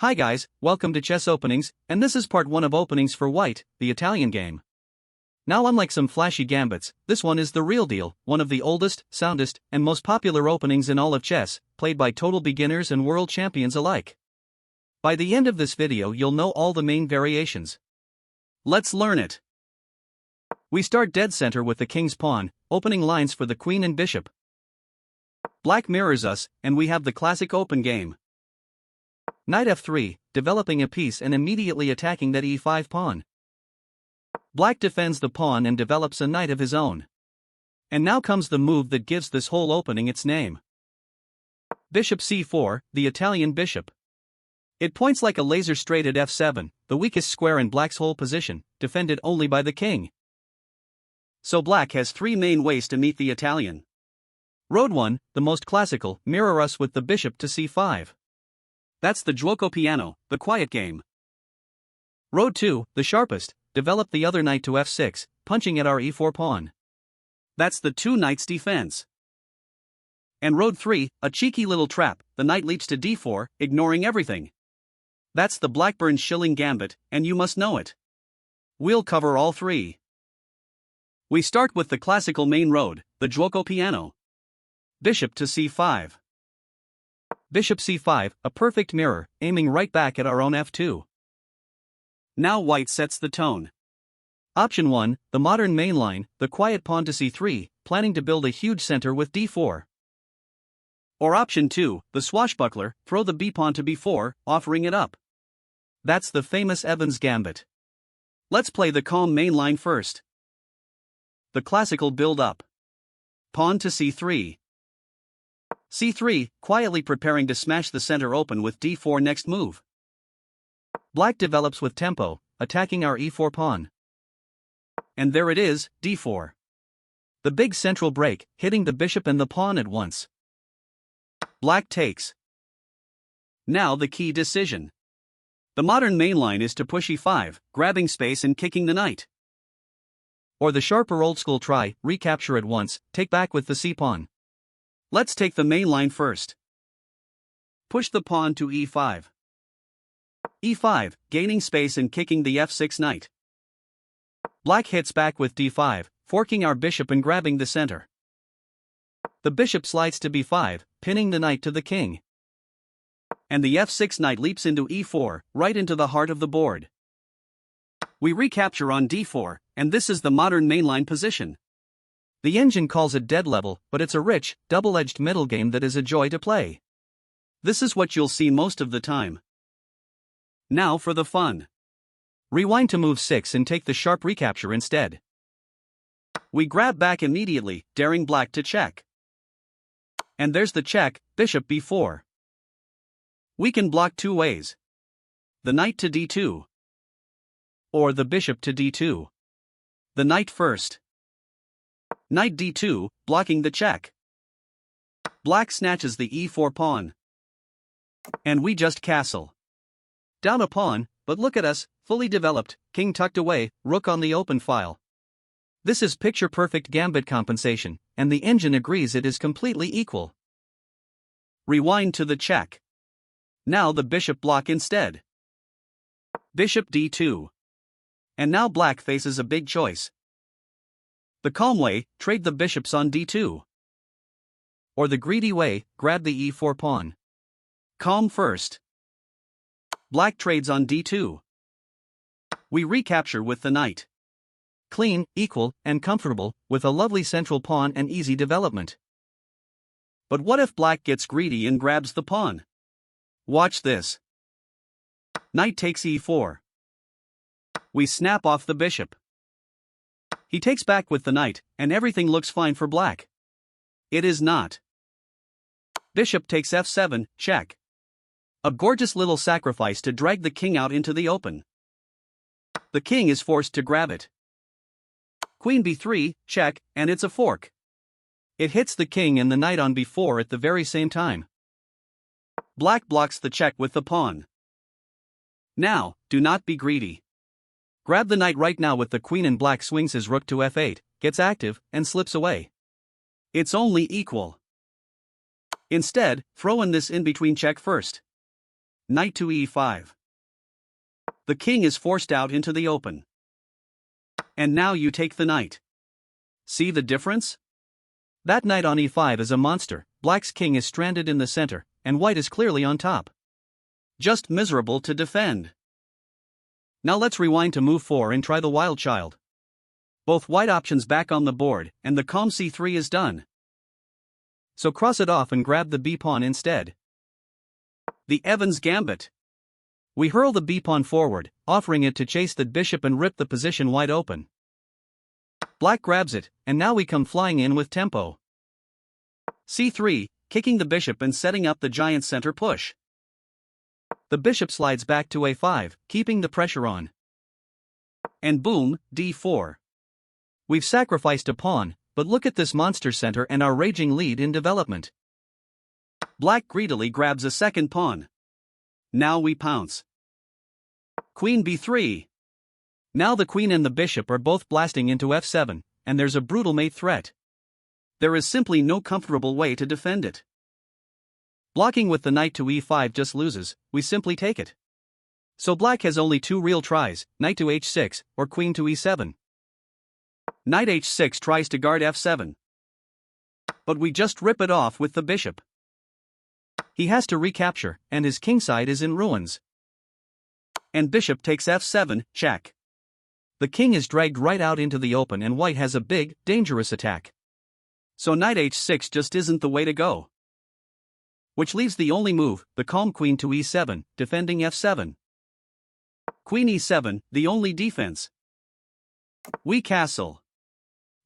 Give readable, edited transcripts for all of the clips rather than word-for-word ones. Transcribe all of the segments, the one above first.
Hi guys, welcome to Chess Openings, and this is part 1 of openings for White, the Italian game. Now unlike some flashy gambits, this one is the real deal, one of the oldest, soundest, and most popular openings in all of chess, played by total beginners and world champions alike. By the end of this video you'll know all the main variations. Let's learn it. We start dead center with the king's pawn, opening lines for the queen and bishop. Black mirrors us, and we have the classic open game. Knight f3, developing a piece and immediately attacking that e5 pawn. Black defends the pawn and develops a knight of his own. And now comes the move that gives this whole opening its name. Bishop c4, the Italian bishop. It points like a laser straight at f7, the weakest square in Black's whole position, defended only by the king. So Black has 3 main ways to meet the Italian. Road 1, the most classical, mirror us with the bishop to c5. That's the Giuoco piano, the quiet game. Road 2, the sharpest, develop the other knight to f6, punching at our e4 pawn. That's the two knights defense. And road 3, a cheeky little trap, the knight leaps to d4, ignoring everything. That's the Blackburne shilling gambit, and you must know it. We'll cover all 3. We start with the classical main road, the Giuoco piano. Bishop to c5. Bishop c5, a perfect mirror, aiming right back at our own f2. Now White sets the tone. Option 1, the modern main line, the quiet pawn to c3, planning to build a huge center with d4. Or option 2, the swashbuckler, throw the b-pawn to b4, offering it up. That's the famous Evans gambit. Let's play the calm main line first. The classical build-up. Pawn to c3. c3, quietly preparing to smash the center open with d4 next move. Black develops with tempo, attacking our e4 pawn. And there it is, d4. The big central break, hitting the bishop and the pawn at once. Black takes. Now the key decision. The modern main line is to push e5, grabbing space and kicking the knight. Or the sharper old school try, recapture at once, take back with the c-pawn. Let's take the main line first. Push the pawn to e5. e5, gaining space and kicking the f6 knight. Black hits back with d5, forking our bishop and grabbing the center. The bishop slides to b5, pinning the knight to the king. And the f6 knight leaps into e4, right into the heart of the board. We recapture on d4, and this is the modern mainline position. The engine calls it dead level, but it's a rich, double-edged middle game that is a joy to play. This is what you'll see most of the time. Now for the fun. Rewind to move 6 and take the sharp recapture instead. We grab back immediately, daring Black to check. And there's the check, bishop b4. We can block 2 ways. The knight to d2. Or the bishop to d2. The knight first. Knight d2, blocking the check. Black snatches the e4 pawn. And we just castle. Down a pawn, but look at us, fully developed, king tucked away, rook on the open file. This is picture-perfect gambit compensation, and the engine agrees it is completely equal. Rewind to the check. Now the bishop block instead. Bishop d2. And now Black faces a big choice. The calm way, trade the bishops on d2. Or the greedy way, grab the e4 pawn. Calm first. Black trades on d2. We recapture with the knight. Clean, equal, and comfortable, with a lovely central pawn and easy development. But what if Black gets greedy and grabs the pawn? Watch this. Knight takes e4. We snap off the bishop. He takes back with the knight, and everything looks fine for Black. It is not. Bishop takes f7, check. A gorgeous little sacrifice to drag the king out into the open. The king is forced to grab it. Queen b3, check, and it's a fork. It hits the king and the knight on b4 at the very same time. Black blocks the check with the pawn. Now, do not be greedy. Grab the knight right now with the queen, and Black swings his rook to f8, gets active, and slips away. It's only equal. Instead, throw in this in-between check first. Knight to e5. The king is forced out into the open. And now you take the knight. See the difference? That knight on e5 is a monster, black's king is stranded in the center, and white is clearly on top. Just miserable to defend. Now let's rewind to move 4 and try the wild child. Both white options back on the board, and the calm c3 is done. So cross it off and grab the b-pawn instead. The Evans gambit. We hurl the b-pawn forward, offering it to chase the bishop and rip the position wide open. Black grabs it, and now we come flying in with tempo. c3, kicking the bishop and setting up the giant center push. The bishop slides back to a5, keeping the pressure on. And boom, d4. We've sacrificed a pawn, but look at this monster center and our raging lead in development. Black greedily grabs a second pawn. Now we pounce. Queen b3. Now the queen and the bishop are both blasting into f7, and there's a brutal mate threat. There is simply no comfortable way to defend it. Blocking with the knight to e5 just loses, we simply take it. So black has only 2 real tries, knight to h6, or queen to e7. Knight h6 tries to guard f7. But we just rip it off with the bishop. He has to recapture, and his kingside is in ruins. And bishop takes f7, check. The king is dragged right out into the open and white has a big, dangerous attack. So knight h6 just isn't the way to go. Which leaves the only move, the calm queen to e7, defending f7. Queen e7, the only defense. We castle.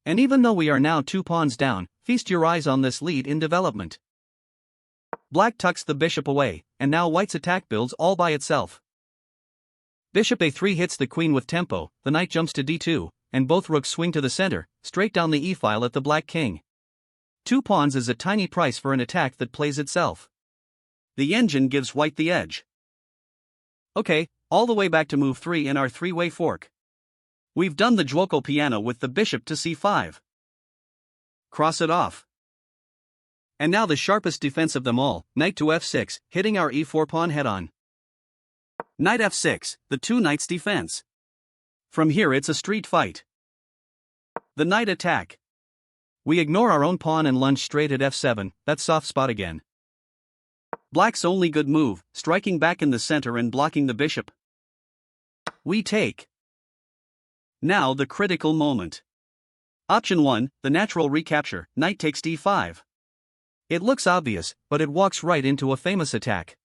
And even though we are now 2 pawns down, feast your eyes on this lead in development. Black tucks the bishop away, and now white's attack builds all by itself. Bishop a3 hits the queen with tempo, the knight jumps to d2, and both rooks swing to the center, straight down the e-file at the black king. 2 pawns is a tiny price for an attack that plays itself. The engine gives white the edge. Okay, all the way back to move 3 in our 3-way fork. We've done the Giuoco piano with the bishop to c5. Cross it off. And now the sharpest defense of them all, knight to f6, hitting our e4 pawn head-on. Knight f6, the 2 knights defense. From here it's a street fight. The knight attack. We ignore our own pawn and lunge straight at f7, that soft spot again. Black's only good move, striking back in the center and blocking the bishop. We take. Now the critical moment. Option 1, the natural recapture, knight takes d5. It looks obvious, but it walks right into a famous attack.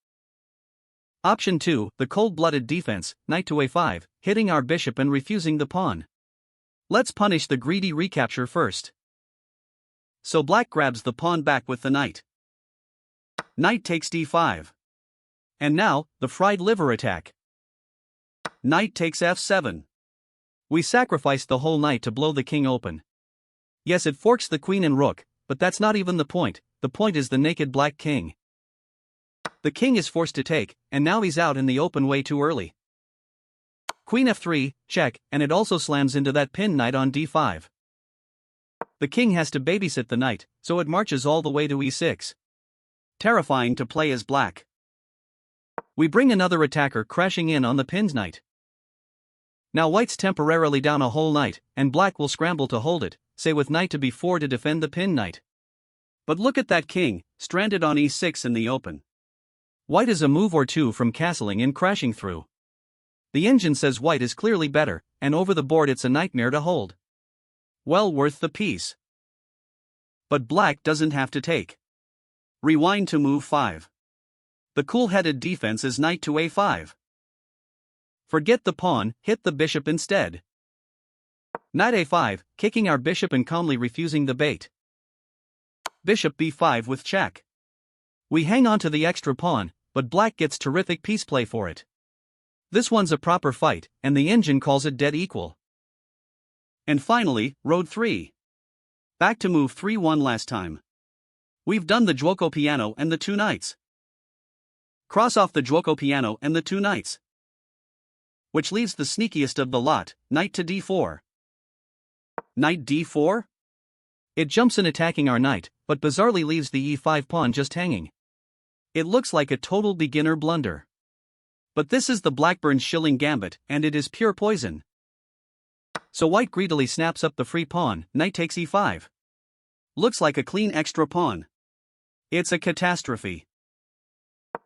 Option 2, the cold-blooded defense, knight to a5, hitting our bishop and refusing the pawn. Let's punish the greedy recapture first. So black grabs the pawn back with the knight. Knight takes d5. And now, the fried liver attack. Knight takes f7. We sacrifice the whole knight to blow the king open. Yes, it forks the queen and rook, but that's not even the point is the naked black king. The king is forced to take, and now he's out in the open way too early. Queen f3, check, and it also slams into that pinned knight on d5. The king has to babysit the knight, so it marches all the way to e6. Terrifying to play as black. We bring another attacker crashing in on the pinned knight. Now white's temporarily down a whole knight, and black will scramble to hold it, say with knight to b4 to defend the pinned knight. But look at that king, stranded on e6 in the open. White is a move or two from castling and crashing through. The engine says white is clearly better, and over the board it's a nightmare to hold. Well worth the piece. But black doesn't have to take. Rewind to move 5. The cool-headed defense is knight to a5. Forget the pawn, hit the bishop instead. Knight a5, kicking our bishop and calmly refusing the bait. Bishop b5 with check. We hang on to the extra pawn, but black gets terrific piece play for it. This one's a proper fight, and the engine calls it dead equal. And finally, road 3. Back to move 3 one last time. We've done the Giuoco piano and the 2 knights. Cross off the Giuoco piano and the 2 knights. Which leaves the sneakiest of the lot, knight to d4. Knight d4? It jumps in attacking our knight, but bizarrely leaves the e5 pawn just hanging. It looks like a total beginner blunder. But this is the Blackburne shilling gambit, and it is pure poison. So white greedily snaps up the free pawn, knight takes e5. Looks like a clean extra pawn. It's a catastrophe.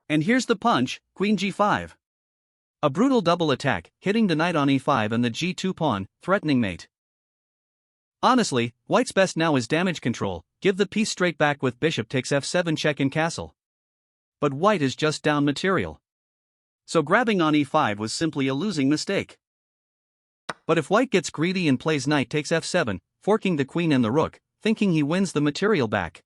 And here's the punch, queen g5. A brutal double attack, hitting the knight on e5 and the g2 pawn, threatening mate. Honestly, white's best now is damage control, give the piece straight back with bishop takes f7 check in castle. But white is just down material. So grabbing on e5 was simply a losing mistake. But if white gets greedy and plays knight takes f7, forking the queen and the rook, thinking he wins the material back.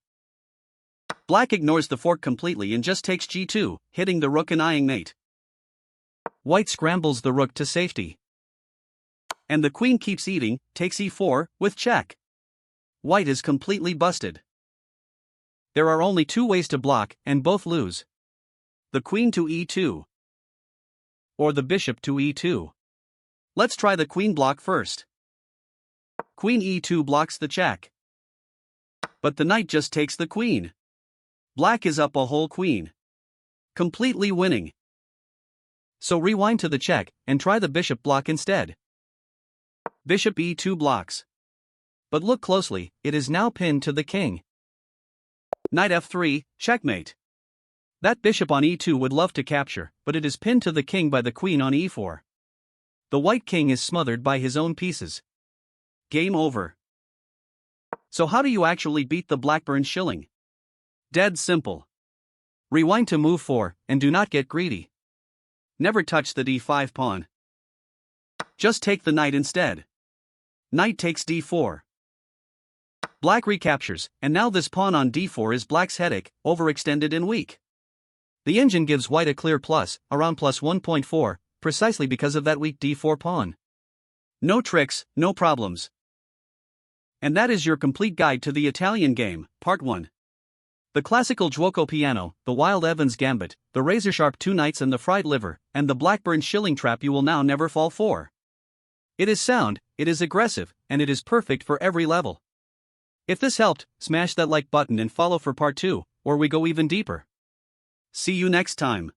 Black ignores the fork completely and just takes g2, hitting the rook and eyeing mate. White scrambles the rook to safety. And the queen keeps eating, takes e4, with check. White is completely busted. There are only two ways to block, and both lose. The queen to e2. Or the bishop to e2. Let's try the queen block first. Queen e2 blocks the check. But the knight just takes the queen. Black is up a whole queen. Completely winning. So rewind to the check, and try the bishop block instead. Bishop e2 blocks. But look closely, it is now pinned to the king. Knight f3, checkmate. That bishop on e2 would love to capture, but it is pinned to the king by the queen on e4. The white king is smothered by his own pieces. Game over. So how do you actually beat the Blackburne shilling? Dead simple. Rewind to move 4, and do not get greedy. Never touch the d5 pawn. Just take the knight instead. Knight takes d4. Black recaptures, and now this pawn on d4 is black's headache, overextended and weak. The engine gives white a clear plus, around plus 1.4, precisely because of that weak d4 pawn. No tricks, no problems. And that is your complete guide to the Italian game, part 1. The classical Giuoco piano, the wild Evans gambit, the razor-sharp two knights and the fried liver, and the Blackburne shilling trap you will now never fall for. It is sound, it is aggressive, and it is perfect for every level. If this helped, smash that like button and follow for part 2, or we go even deeper. See you next time.